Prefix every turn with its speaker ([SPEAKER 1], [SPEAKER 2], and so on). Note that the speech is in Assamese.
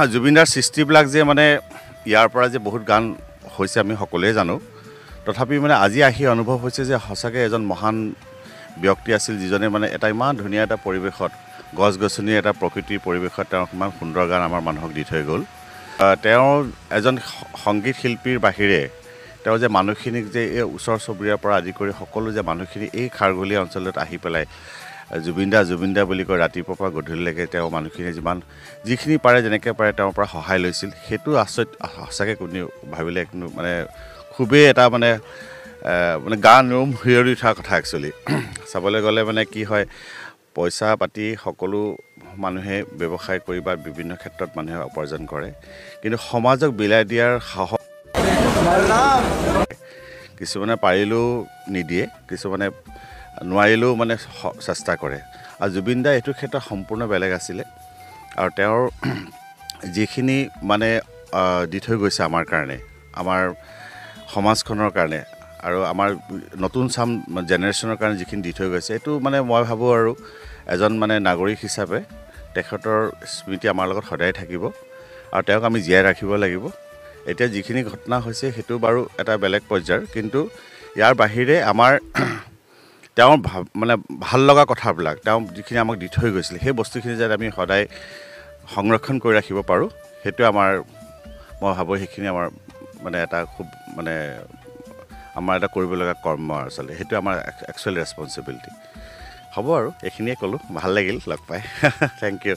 [SPEAKER 1] জুবিনদাৰ সৃষ্টিবিলাক যে মানে ইয়াৰ পৰা যে বহুত গান হৈছে আমি সকলোৱে জানো তথাপি মানে আজি আহি অনুভৱ হৈছে যে সঁচাকৈ এজন মহান ব্যক্তি আছিল যিজনে মানে এটা ইমান ধুনীয়া এটা পৰিৱেশত গছ গছনি এটা প্ৰকৃতিৰ পৰিৱেশত তেওঁ ইমান সুন্দৰ গান আমাৰ মানুহক দি থৈ গ'ল তেওঁ এজন সংগীত শিল্পীৰ বাহিৰে তেওঁ যে মানুহখিনিক যে এই ওচৰ চুবুৰীয়াৰ পৰা আদি কৰি সকলো যে মানুহখিনি এই খাৰঘলীয়া অঞ্চলত আহি পেলাই জুবিনদা বুলি কয় ৰাতিপুৱাৰ পৰা গধূলিলৈকে তেওঁ মানুহখিনি যিখিনি পাৰে যেনেকৈ পাৰে তেওঁৰ পৰা সহায় লৈছিল সেইটো আচৰিত সঁচাকৈ কোনেও ভাবিলে মানে খুবেই এটা মানে গান ৰুম হিয়ৰি উঠা কথা একচুৱেলি চাবলৈ গ'লে মানে কি হয় পইচা পাতি সকলো মানুহে ব্যৱসায় কৰি বা বিভিন্ন ক্ষেত্ৰত মানুহে উপাৰ্জন কৰে কিন্তু সমাজক বিলাই দিয়াৰ সাহস কিছুমানে পাৰিলেও নিদিয়ে কিছুমানে নোৱাৰিলেও মানে চেষ্টা কৰে আৰু জুবিনদা এইটো ক্ষেত্ৰত সম্পূৰ্ণ বেলেগ আছিলে আৰু তেওঁৰ যিখিনি মানে দি থৈ গৈছে আমাৰ কাৰণে আমাৰ সমাজখনৰ কাৰণে আৰু আমাৰ নতুন জেনেৰেশ্যনৰ কাৰণে যিখিনি দি থৈ গৈছে এইটো মানে মই ভাবোঁ আৰু এজন মানে নাগৰিক হিচাপে তেখেতৰ স্মৃতি আমাৰ লগত সদায় থাকিব আৰু তেওঁক আমি জীয়াই ৰাখিব লাগিব এতিয়া যিখিনি ঘটনা হৈছে সেইটো বাৰু এটা বেলেগ পৰ্যায়ৰ কিন্তু ইয়াৰ বাহিৰে আমাৰ তেওঁৰ মানে ভাল লগা কথাবিলাক তেওঁ যিখিনি আমাক দি থৈ গৈছিল সেই বস্তুখিনি যাতে আমি সদায় সংৰক্ষণ কৰি ৰাখিব পাৰোঁ সেইটো আমাৰ মই ভাবোঁ সেইখিনি আমাৰ মানে এটা খুব মানে আমাৰ এটা কৰিবলগা কৰ্ম আচলতে সেইটো আমাৰ একচুৱেলি ৰেছপনচিবিলিটি হ'ব আৰু এইখিনিয়ে ক'লোঁ ভাল লাগিল লগ পাই থেংক ইউ